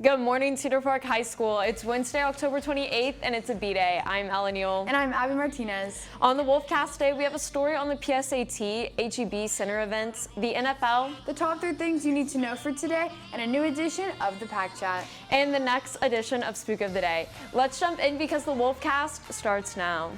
Good morning, Cedar Park High School. It's Wednesday, October 28th, and it's a B-Day. I'm Ellen Newell. And I'm Abby Martinez. On the Wolfcast today, we have a story on the PSAT, HEB Center events, the NFL, the top 3 things you need to know for today, and a new edition of the Pack Chat. And the next edition of Spook of the Day. Let's jump in because the Wolfcast starts now.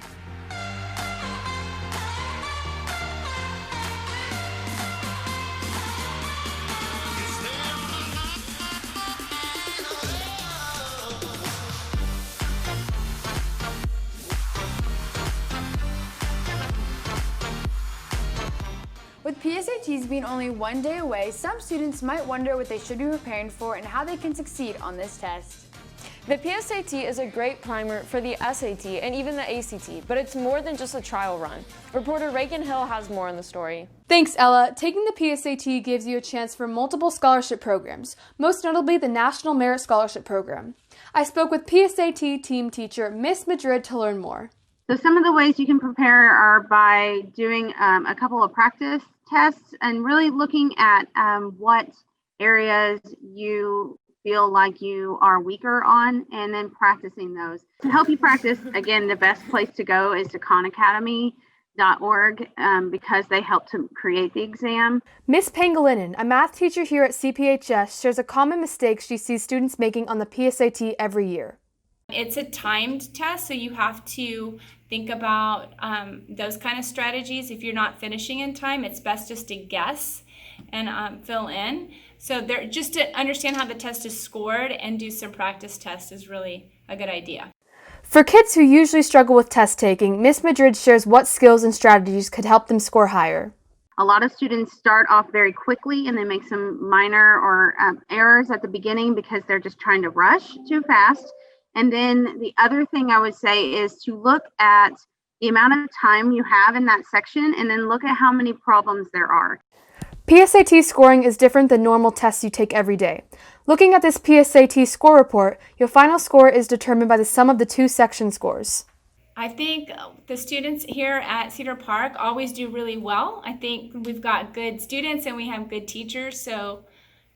With PSATs being only one day away, some students might wonder what they should be preparing for and how they can succeed on this test. The PSAT is a great primer for the SAT and even the ACT, but it's more than just a trial run. Reporter Regan Hill has more on the story. Thanks, Ella. Taking the PSAT gives you a chance for multiple scholarship programs, most notably the National Merit Scholarship Program. I spoke with PSAT team teacher Miss Madrid to learn more. So some of the ways you can prepare are by doing a couple of practice tests and really looking at what areas you feel like you are weaker on and then practicing those. To help you practice, again, the best place to go is to khanacademy.org because they help to create the exam. Miss Pangolinin, a math teacher here at CPHS, shares a common mistake she sees students making on the PSAT every year. It's a timed test, so you have to think about those kind of strategies. If you're not finishing in time, it's best just to guess and fill in. So just to understand how the test is scored and do some practice tests is really a good idea. For kids who usually struggle with test taking, Miss Madrid shares what skills and strategies could help them score higher. A lot of students start off very quickly and they make some minor or errors at the beginning because they're just trying to rush too fast. And then the other thing I would say is to look at the amount of time you have in that section and then look at how many problems there are. PSAT scoring is different than normal tests you take every day. Looking at this PSAT score report, your final score is determined by the sum of the 2 section scores. I think the students here at Cedar Park always do really well. I think we've got good students and we have good teachers, so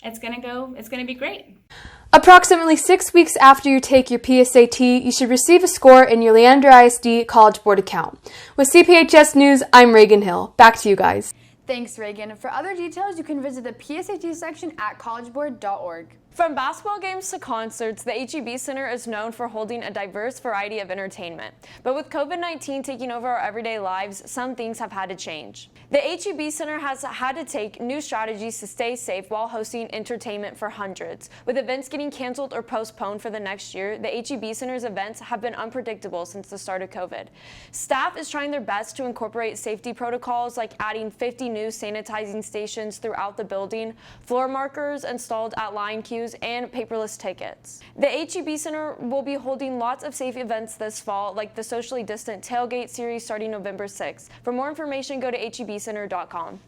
it's gonna be great. Approximately 6 weeks after you take your PSAT, you should receive a score in your Leander ISD College Board account. With CPHS News, I'm Regan Hill. Back to you guys. Thanks, Regan. For other details, you can visit the PSAT section at collegeboard.org. From basketball games to concerts, the HEB Center is known for holding a diverse variety of entertainment. But with COVID-19 taking over our everyday lives, some things have had to change. The HEB Center has had to take new strategies to stay safe while hosting entertainment for hundreds. With events getting canceled or postponed for the next year, the HEB Center's events have been unpredictable since the start of COVID. Staff is trying their best to incorporate safety protocols like adding 50 new sanitizing stations throughout the building, floor markers installed at line queues, and paperless tickets. The HEB Center will be holding lots of safe events this fall, like the socially distant tailgate series starting November 6th. For more information, go to hebcenter.com.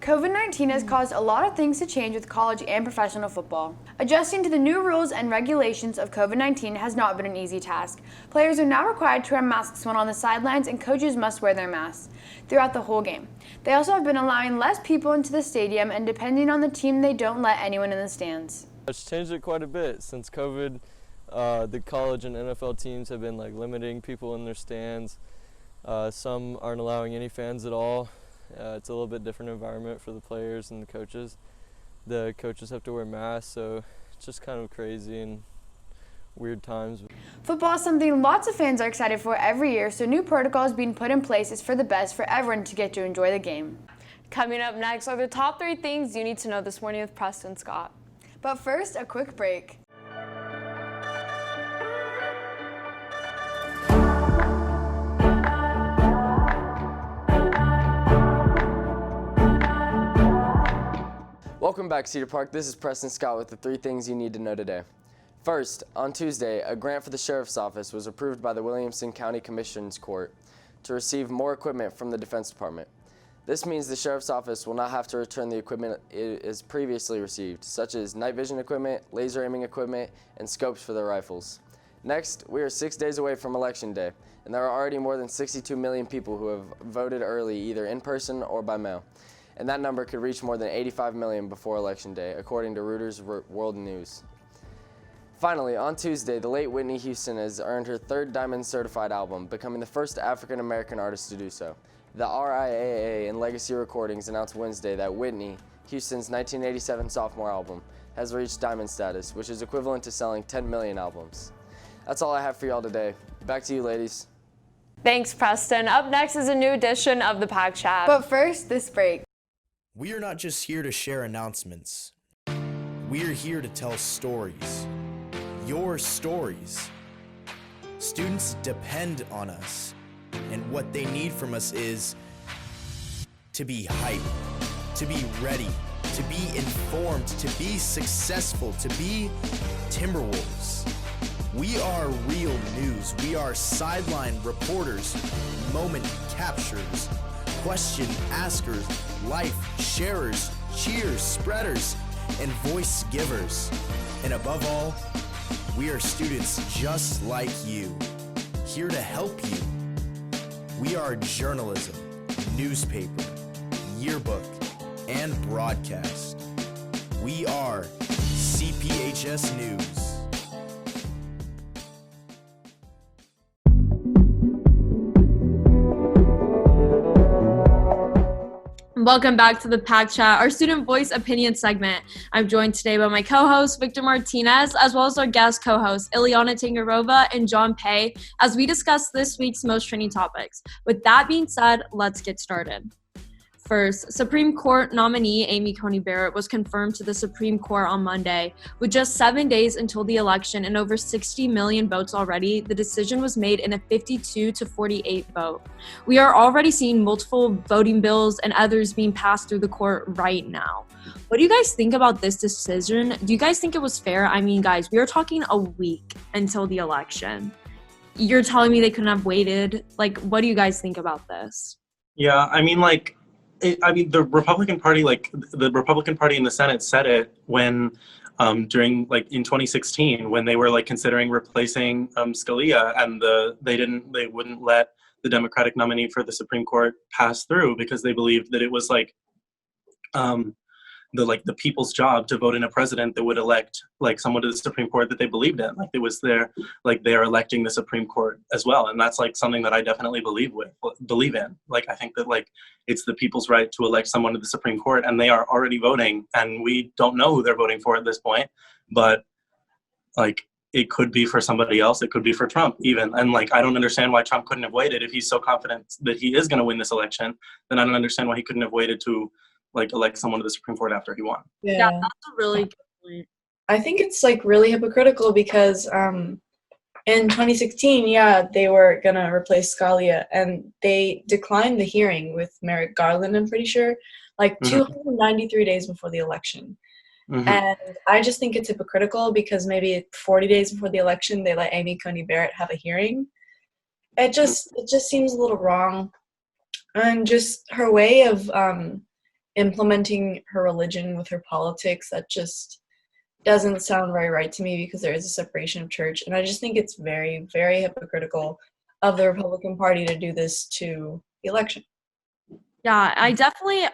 COVID-19 has caused a lot of things to change with college and professional football. Adjusting to the new rules and regulations of COVID-19 has not been an easy task. Players are now required to wear masks when on the sidelines, and coaches must wear their masks throughout the whole game. They also have been allowing less people into the stadium, and depending on the team, they don't let anyone in the stands. It's changed it quite a bit since COVID. The college and NFL teams have been limiting people in their stands. Some aren't allowing any fans at all. It's a little bit different environment for the players and the coaches. The coaches have to wear masks, so it's just kind of crazy and weird times. Football is something lots of fans are excited for every year, so new protocols being put in place is for the best for everyone to get to enjoy the game. Coming up next are the top 3 things you need to know this morning with Preston Scott. But first, a quick break. Welcome back, Cedar Park. This is Preston Scott with the 3 things you need to know today. First, on Tuesday, a grant for the Sheriff's Office was approved by the Williamson County Commission's Court to receive more equipment from the Defense Department. This means the Sheriff's Office will not have to return the equipment it has previously received, such as night vision equipment, laser aiming equipment, and scopes for their rifles. Next, we are 6 days away from Election Day, and there are already more than 62 million people who have voted early, either in person or by mail. And that number could reach more than 85 million before Election Day, according to Reuters World News. Finally, on Tuesday, the late Whitney Houston has earned her third Diamond Certified album, becoming the first African-American artist to do so. The RIAA and Legacy Recordings announced Wednesday that Whitney Houston's 1987 sophomore album has reached Diamond status, which is equivalent to selling 10 million albums. That's all I have for y'all today. Back to you, ladies. Thanks, Preston. Up next is a new edition of the Pack Chat. But first, this break. We are not just here to share announcements. We are here to tell stories. Your stories. Students depend on us, and what they need from us is to be hype, to be ready, to be informed, to be successful, to be Timberwolves. We are real news. We are sideline reporters, moment capturers, question askers, life sharers, cheers spreaders, and voice givers. And above all, we are students just like you, here to help you. We are journalism, newspaper, yearbook, and broadcast. We are CPHS News. Welcome back to the Pack Chat, our student voice opinion segment. I'm joined today by my co-host, Victor Martinez, as well as our guest co-hosts, Ileana Tangarova and John Pei, as we discuss this week's most trending topics. With that being said, let's get started. First, Supreme Court nominee Amy Coney Barrett was confirmed to the Supreme Court on Monday. With just 7 days until the election and over 60 million votes already, the decision was made in a 52-48 vote. We are already seeing multiple voting bills and others being passed through the court right now. What do you guys think about this decision? Do you guys think it was fair? I mean, guys, we are talking a week until the election. You're telling me they couldn't have waited? Like, what do you guys think about this? Yeah, I mean, the Republican Party, the Republican Party in the Senate said it when, during in 2016, when they were considering replacing Scalia, and they wouldn't let the Democratic nominee for the Supreme Court pass through because they believed that it was the people's job to vote in a president that would elect someone to the Supreme Court that they believed in. It was they're electing the Supreme Court as well, and that's something that I definitely believe in. I think that it's the people's right to elect someone to the Supreme Court, and they are already voting, and we don't know who they're voting for at this point. But it could be for somebody else. It could be for Trump even. And I don't understand why Trump couldn't have waited. If he's so confident that he is going to win this election, then I don't understand why he couldn't have waited to elect someone to the Supreme Court after he won. Yeah, that's a really good point. I think it's really hypocritical because in 2016, they were going to replace Scalia, and they declined the hearing with Merrick Garland, I'm pretty sure, 293 days before the election. Mm-hmm. And I just think it's hypocritical because maybe 40 days before the election, they let Amy Coney Barrett have a hearing. It just seems a little wrong. And just her way of implementing her religion with her politics, that just doesn't sound very right to me because there is a separation of church. And I just think it's very, very hypocritical of the Republican Party to do this to the election. Yeah, I definitely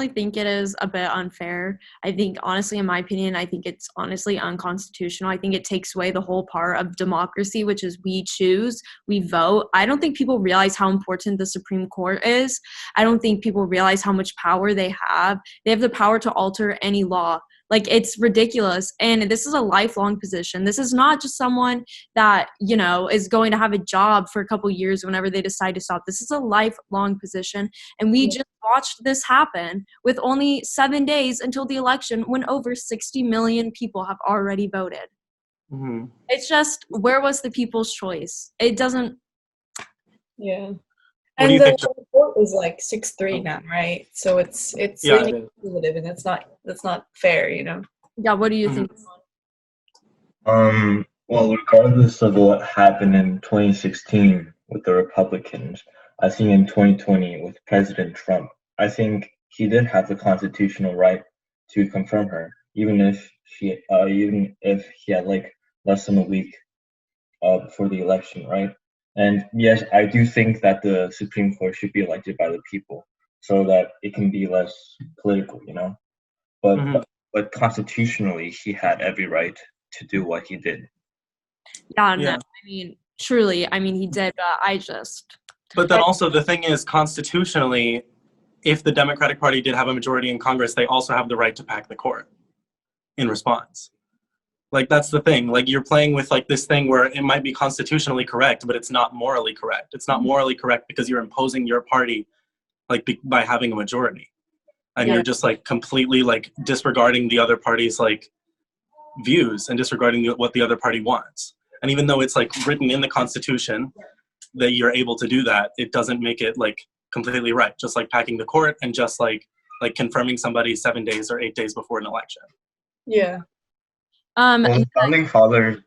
think it is a bit unfair. I think, honestly, in my opinion, I think it's honestly unconstitutional. I think it takes away the whole part of democracy, which is we choose, we vote. I don't think people realize how important the Supreme Court is. I don't think people realize how much power they have. They have the power to alter any law. It's ridiculous. And this is a lifelong position. This is not just someone that, is going to have a job for a couple years whenever they decide to stop. This is a lifelong position. And we just watched this happen with only 7 days until the election when over 60 million people have already voted. Mm-hmm. It's just, where was the people's choice? It doesn't. Yeah. And the vote is 6-3 now, right? So it's leaning conservative, and that's not fair, Yeah, what do you think? Well, regardless of what happened in 2016 with the Republicans, I think in 2020 with President Trump, I think he did have the constitutional right to confirm her, even if he had less than a week before the election, right? And yes, I do think that the Supreme Court should be elected by the people so that it can be less political, But constitutionally, he had every right to do what he did. Yeah, no, Yeah. I mean, truly, I mean, he did, but But then also the thing is, constitutionally, if the Democratic Party did have a majority in Congress, they also have the right to pack the court in response. Like, that's the thing. Like, you're playing with like this thing where it might be constitutionally correct, but it's not morally correct. It's not morally correct because you're imposing your party like by having a majority. And you're just like completely like disregarding the other party's like views and disregarding what the other party wants. And even though it's like written in the Constitution that you're able to do that, it doesn't make it like completely right. Just like packing the court and just like confirming somebody 7 days or 8 days before an election. Yeah. Well, the founding fathers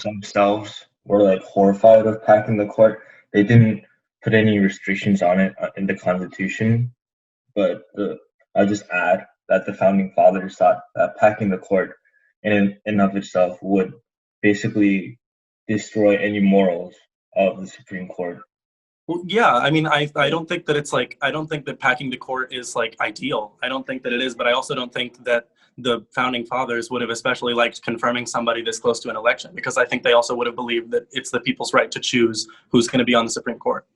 themselves were like horrified of packing the court. They didn't put any restrictions on it in the Constitution, but I'll just add that the founding fathers thought that packing the court in and of itself would basically destroy any morals of the Supreme Court. Well, yeah, I mean, I don't think that it's like, I don't think that packing the court is like ideal. I don't think that it is, but I also don't think that the founding fathers would have especially liked confirming somebody this close to an election, because I think they also would have believed that it's the people's right to choose who's going to be on the Supreme Court.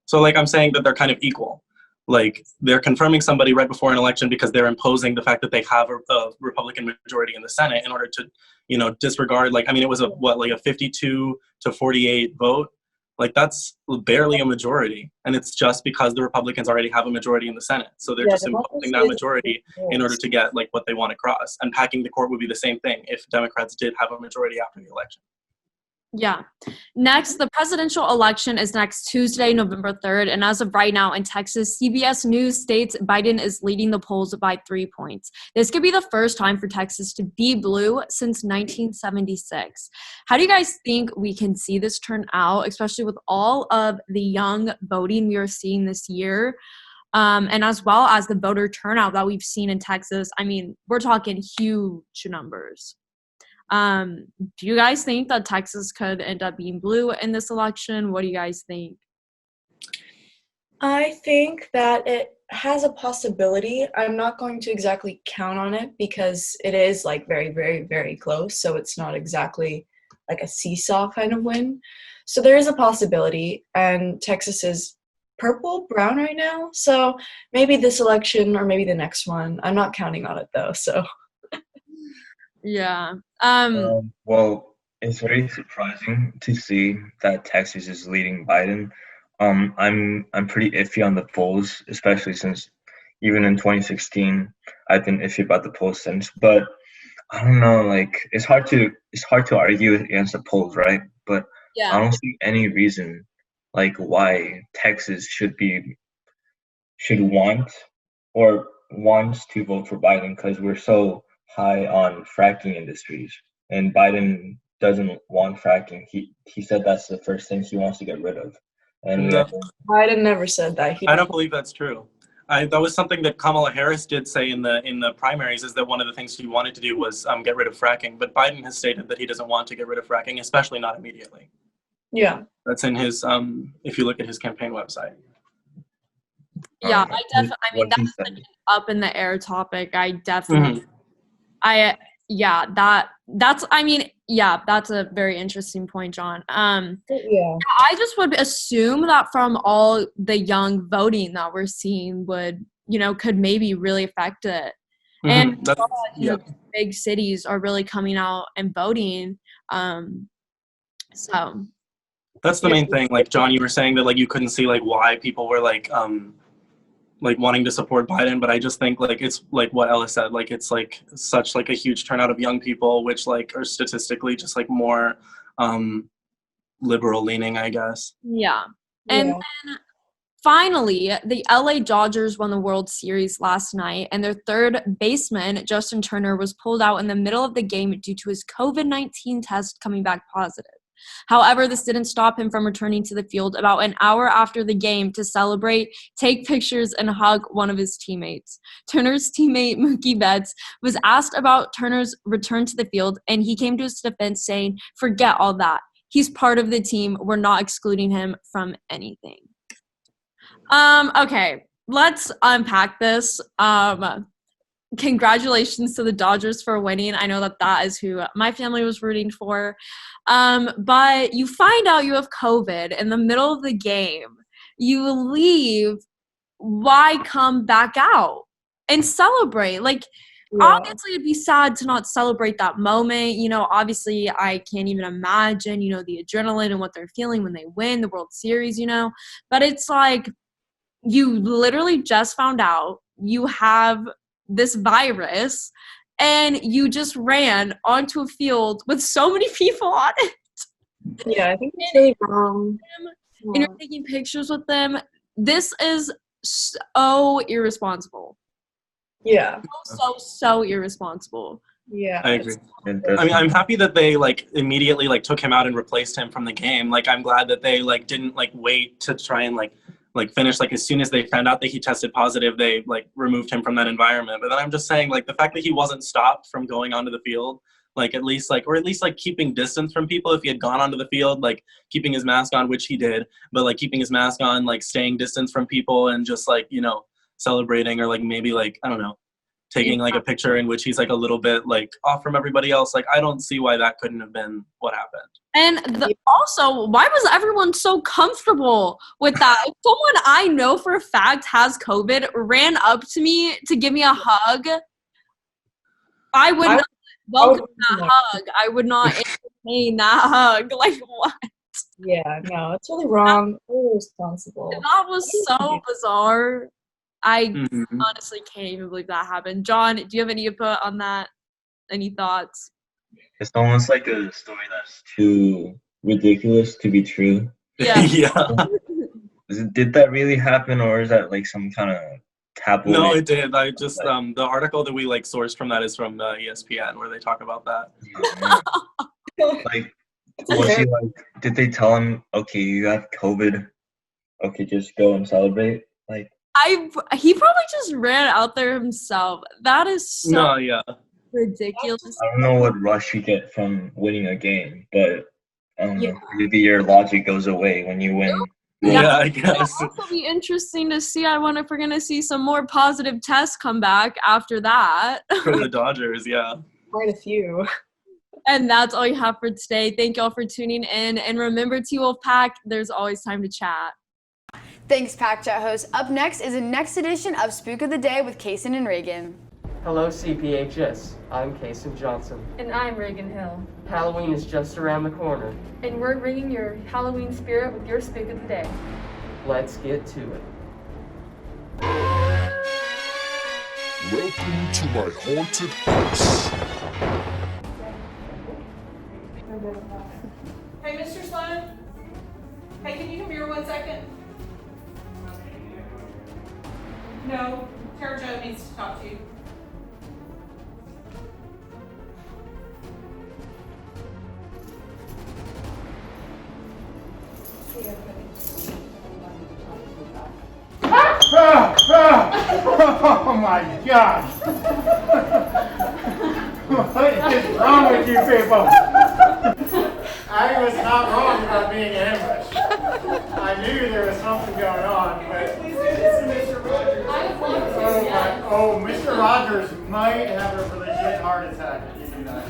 So like, I'm saying that they're kind of equal. Like, they're confirming somebody right before an election because they're imposing the fact that they have a Republican majority in the Senate in order to, you know, disregard, like, I mean, it was a 52 to 48 vote. Like, that's barely a majority. And it's just because the Republicans already have a majority in the Senate. So they're just imposing that majority in order to get like what they want across. And packing the court would be the same thing if Democrats did have a majority after the election. Yeah. Next, the presidential election is next Tuesday, November 3rd. And as of right now in Texas, CBS News states Biden is leading the polls by 3 points. This could be the first time for Texas to be blue since 1976. How do you guys think we can see this turn out, especially with all of the young voting we are seeing this year? And as well as the voter turnout that we've seen in Texas. I mean, we're talking huge numbers. Do you guys think that Texas could end up being blue in this election? What do you guys think? I think that it has a possibility. I'm not going to exactly count on it because it is like very, very, very close. So it's not exactly like a seesaw kind of win. So there is a possibility, and Texas is purple, brown right now. So maybe this election or maybe the next one. I'm not counting on it though. So yeah. Well, it's very surprising to see that Texas is leading Biden. I'm pretty iffy on the polls, especially since even in 2016 I've been iffy about the polls since. But I don't know, like it's hard to argue against the polls, right? But I don't see any reason like why Texas should want or wants to vote for Biden, because we're so high on fracking industries, and Biden doesn't want fracking. He said that's the first thing he wants to get rid of. And Biden never said that. I don't believe that's true. That was something that Kamala Harris did say in the primaries, is that one of the things she wanted to do was get rid of fracking. But Biden has stated that he doesn't want to get rid of fracking, especially not immediately. Yeah. That's in his, if you look at his campaign website. Yeah, I mean, that's like an up in the air topic. I definitely, that's a very interesting point, John. I just would assume that from all the young voting that we're seeing could maybe really affect it. And big cities are really coming out and voting. So that's the main thing. Like, John, you were saying that like you couldn't see like why people were like wanting to support Biden, but I just think like it's like what Ella said, like it's like such like a huge turnout of young people, which like are statistically just like more liberal leaning, I guess. Yeah. And then finally, the LA Dodgers won the World Series last night, and their third baseman, Justin Turner, was pulled out in the middle of the game due to his COVID-19 test coming back positive. However, this didn't stop him from returning to the field about an hour after the game to celebrate, take pictures, and hug one of his teammates. Turner's teammate, Mookie Betts, was asked about Turner's return to the field, and he came to his defense saying, "Forget all that. He's part of the team. We're not excluding him from anything." Okay, let's unpack this. congratulations to the Dodgers for winning. I know that is who my family was rooting for. But you find out you have COVID in the middle of the game. You leave. Why come back out and celebrate? Like, obviously it'd be sad to not celebrate that moment. Obviously I can't even imagine, the adrenaline and what they're feeling when they win the World Series, but it's like you literally just found out you have this virus and you just ran onto a field with so many people on it. Yeah, I think it's really wrong. And you're taking pictures with them. This is so irresponsible. Yeah. So irresponsible. Yeah. I agree. I mean, I'm happy that they immediately took him out and replaced him from the game. I'm glad that they didn't wait to try and finish. As soon as they found out that he tested positive, they removed him from that environment. But then I'm just saying the fact that he wasn't stopped from going onto the field, at least keeping distance from people. If he had gone onto the field, keeping his mask on, which he did, but keeping his mask on, staying distance from people and just celebrating, or maybe I don't know, taking a picture in which he's a little bit off from everybody else. I don't see why that couldn't have been what happened. And also, why was everyone so comfortable with that? If someone I know for a fact has COVID ran up to me to give me a hug, I would not welcome that hug. I would not entertain that hug. What? Yeah, no, it's really wrong. Really irresponsible. That was so bizarre. I honestly can't even believe that happened. John, do you have any input on that? Any thoughts? It's almost like a story that's too ridiculous to be true. Yeah. Yeah. Did that really happen, or is that some kind of tabloid? No, it did. I just the article that we sourced from that is from ESPN, where they talk about that. Was he did they tell him, okay, you have COVID, okay, just go and celebrate? He probably just ran out there himself. That is so ridiculous. I don't know what rush you get from winning a game, but I don't know. Maybe your logic goes away when you win. Yeah, I guess. It'll also be interesting to see. I wonder if we're going to see some more positive tests come back after that. For the Dodgers, yeah. Quite a few. And that's all you have for today. Thank y'all for tuning in. And remember, T-Wolfpack, there's always time to chat. Thanks, Pack Chat host. Up next is the next edition of Spook of the Day with Kason and Regan. Hello, CPHS. I'm Kason Johnson. And I'm Regan Hill. Halloween is just around the corner. And we're bringing your Halloween spirit with your Spook of the Day. Let's get to it. Welcome to my haunted house. Hey, Mr. Sloan? Hey, can you come here 1 second? No, Tara Jo needs to talk to you. Oh my gosh! What is wrong with you people? I was not wrong about being ambushed. I knew there was something going on, but Mr. Rogers might have a legit heart attack if you do that.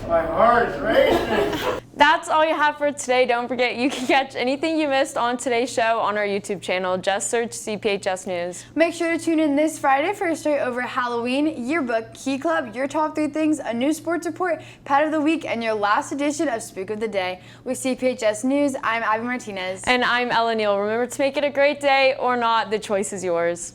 My heart is racing. That's all you have for today. Don't forget, you can catch anything you missed on today's show on our YouTube channel. Just search CPHS News. Make sure to tune in this Friday for a story over Halloween, yearbook, Key Club, your top 3 things, a new sports report, Pet of the Week, and your last edition of Spook of the Day. With CPHS News, I'm Ivy Martinez. And I'm Ella Neal. Remember to make it a great day or not, the choice is yours.